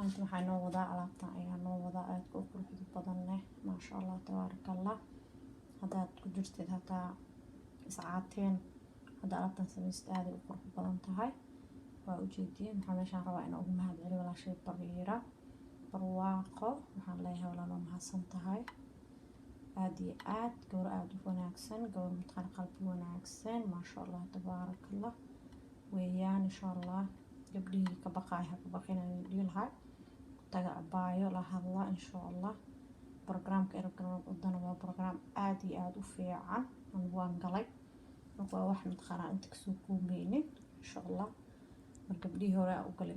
maanta waxaa noo wadaa alaabtan ayaa noo wadaa aadka u quruxda badan leh maasha allah tabaarakallah. haddaad ku jirtid hataa iscaateen hadda alaabtan samaysta aaday u qurux badan tahay. waa ujeediin waxaa meeshaan rabaa inaan ugu mahad celiyo walaashay Bariira barwaaqo. waxaan leeyahay walaalo mahadsan tahay aad iyo aad gabar aad u wanaagsan, gabar mutqan qalbi wanaagsan maasha allah tabaarakallah weeyaan. insha allah gabdhihii ka baqaay ha ka baqinayaan dhiilhay taga abaayo la hadla insha allah. barnaamijka Arab wadana waa barnaamij aad iyo aad u fiican waan galay marka wax mutqana inta ka soo koobeynin insha allah. marka gabdhihii hore u galay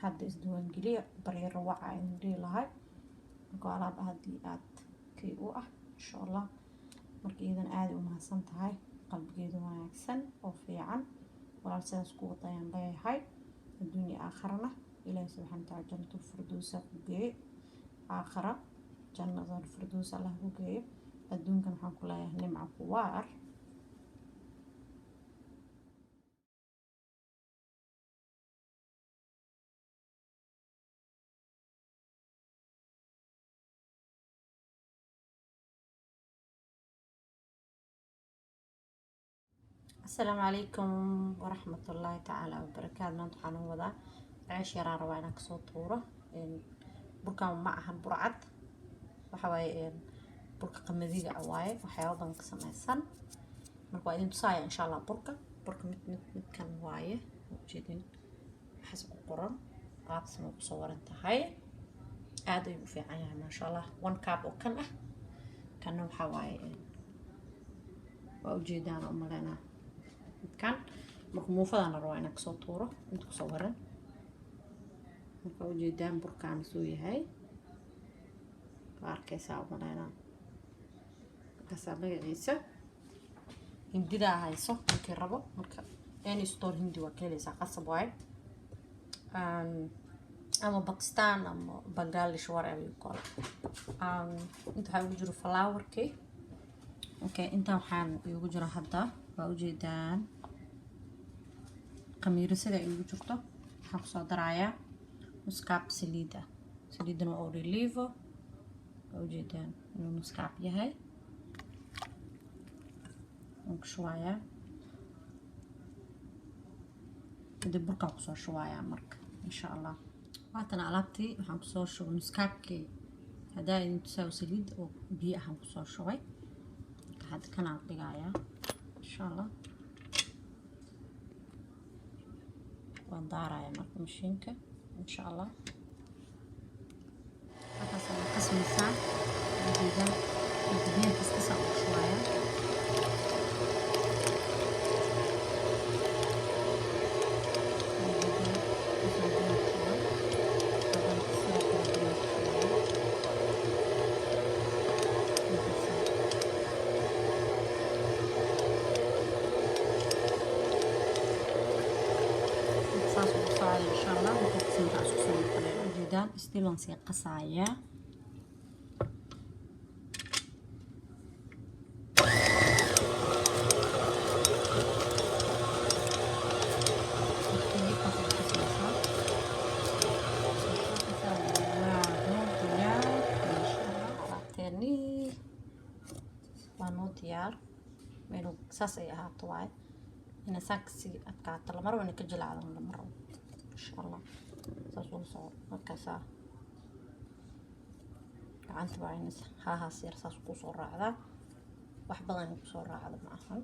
hadda isdiiwaan geliya Bariira waxa in dhiilhay marka alaab aad iyo aad kii u ah insha allah. marka iidan aad u mahadsan tahay qalbigeedu wanaagsan oo fiican walaal sidaas ku wadayaan leeyahay adduunyo aakhirana ilaahay subxaanahu wa ta'aala jannatul firdaws ku geeyo aakhira jannatul firdaws allah ku geeyo adduunkan waxaan ku leeyahay nimco ku waar. السلام عليكم ورحمة الله تعالى وبركاته. ما نطحن وضع عيش يرى رواينا كصوت طورة بركة معها برعد وحواي بركة قمذية أواي وحيوضا قسم السن مرقوين تصايا إن شاء الله بركة مت كان وايه جدين حسب القرآن قاعد سمو بصور انتهاي عادي في عيان ما شاء الله 1 كاب وكنه كانوا حواي وأوجدان أمرنا كان مفضل رواينا كصوت طورة انت كصورا وجدان بركان سوي هاي قاركيسا ومرنا كسامة عيسى هندي دا هاي صح ممكن ربو ممكن يعني ستور هندي وكيلي ساقص بواي أما باكستان أما بنغاليش ورا يقول انت هاي وجرو فلاور كي اوكي انت waxaan ugu jiro hadda waa ujeedaan qamiir sida ay ugu jirto waxaan soo darayaa muskaab saliida saliidana waa olive waa ujeedaan inuu muskaab yahay oo shwaaya kadib burka ku soo shwaaya marka insha Allah waatan alaabtii waxaan ku soo shubay muskaabkii hadaa inta soo saliid oo biyo ah ku soo shubay هاد كان عطيقايا إن شاء الله وندارا يا مرق مشينك إن شاء الله هكذا قسم الساعة جديدة الدنيا تستسع شوية إن شاء الله وتقسم تعسكسون القليل جدا استيلون سي قصايا ديار مينو ساسي هاتو واي هنا ساكسي أتكاتر لمرة وإنك جل على المرة إن شاء الله ساسو صور مركزا عنت بعينس ها سير ساسو صور هذا وحبضان صور هذا معهم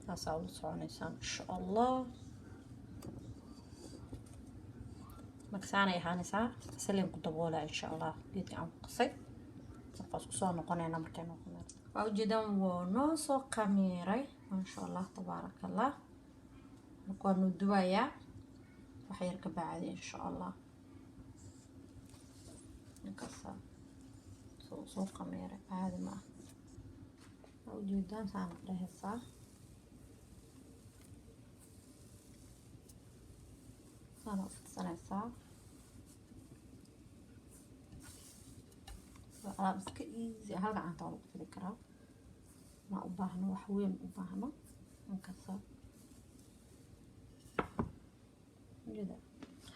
هساول صور نيسان إن شاء الله مكسانا يهانسا سليم كنت بقولها إن شاء الله جيتي عم قصي markaas ku soo noqonayna markay noqonayna waa ujeedaan waa noo soo kamiiray ma sha Allah tabarakallah markaa noo duwaya wax yar ka bacdi insha Allah ninkaasa soo kamiiray aad ma waa ujeedaan saan dhahaysa saan ufsanaysa alaab iska easy halka aan taalo ku fili karaa ma u baahno wax weyn u baahno inkasta jida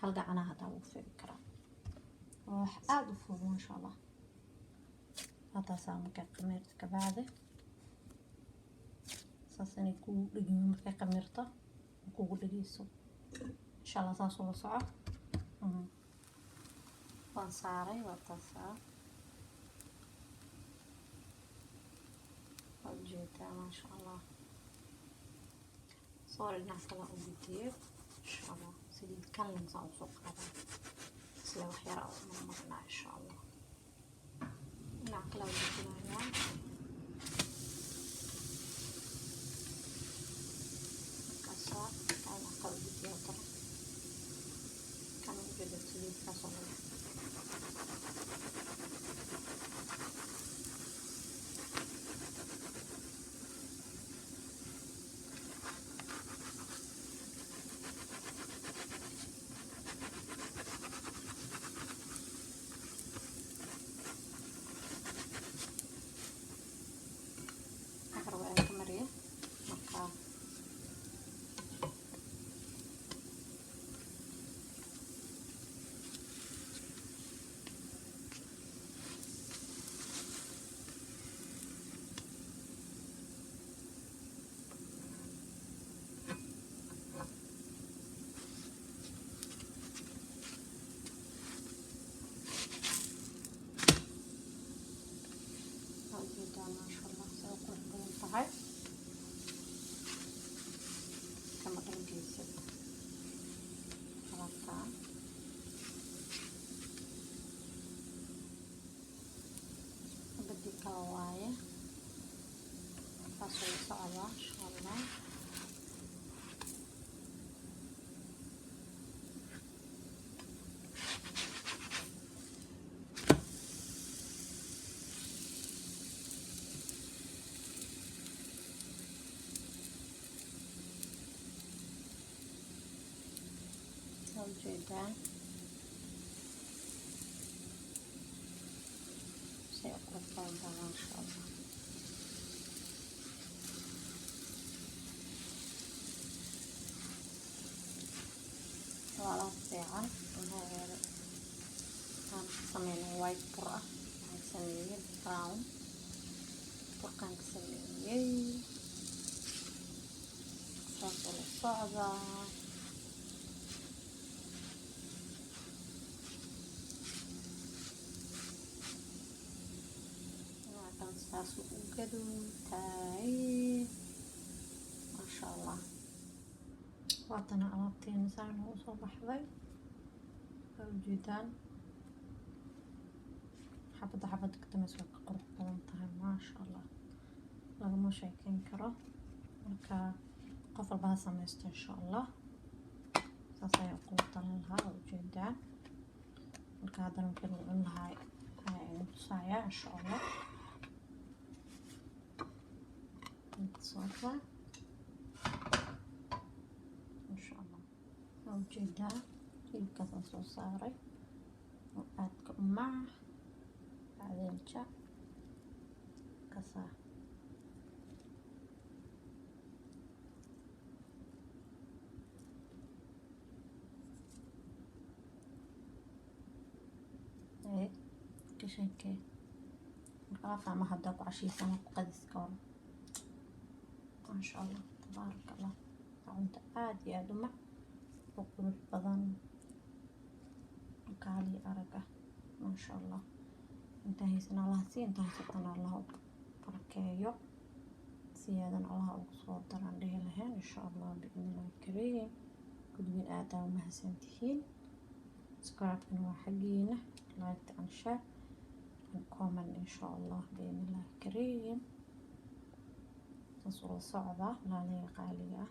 hal gacanaha hadaa lagu fiiri karaa. waa wax aad u fudud maasha allah. Hadaasaa markay khamiirto kabacdi saas inay kugu dhegin markay khamiirto kugu dhegeyso insha allah. saas oo la soco waan saaray waa taasaa وجهتها ما شاء الله. صار لنا كلا أبديه إن شاء الله. سيدي نتكلم صار سوق هذا سلوا خير من مرنا إن شاء الله. نعقله وجهتنا كسر كان عقل وجهتها ترى كان وجهة سيدي كسر ما شاء الله. سوق البنطعي كما تنجيز غلطان بدي كواية فصل صعبة إن شاء الله. جدا سيقرب بعضها إن شاء الله. وعلى الساعة وهذا كان سمينا وايت برا نسميه براون بركان نسميه صوص الصعبة saas u gaduudtahay maasha allah. waatana alaabteena saan u soo baxday waa ujeedaan xabada xabada katamaysa waa ka qurux badan tahay maasha allah lagama sheekeyn karo. marka qof walba ha samaysto insha allah. saas ayaa ugu talan lahaa waa ujeedaan. marka haddana markii lagu cun lahaa ayaa tusaaya insha allah. صوفة إن شاء الله موجودة في القصص وصاري وآتكم معه بعدين جاء قصة ايه كشين كي رافع ما هداك عشي سنة قدس كون ما شاء الله تبارك الله. طعمته عادي يا دمع وقروح بضن وكالي أرقة ما شاء الله. انتهي سنة الله سي انتهي سنة الله بركايو سيادة الله وصوت عنده لهين إن شاء الله بإذن الله الكريم. كل من آتا ومهسنتهين سكرات من حقينه لايك عن شير وكومن إن شاء الله بإذن الله الكريم. تصور صعبة لا لي قالية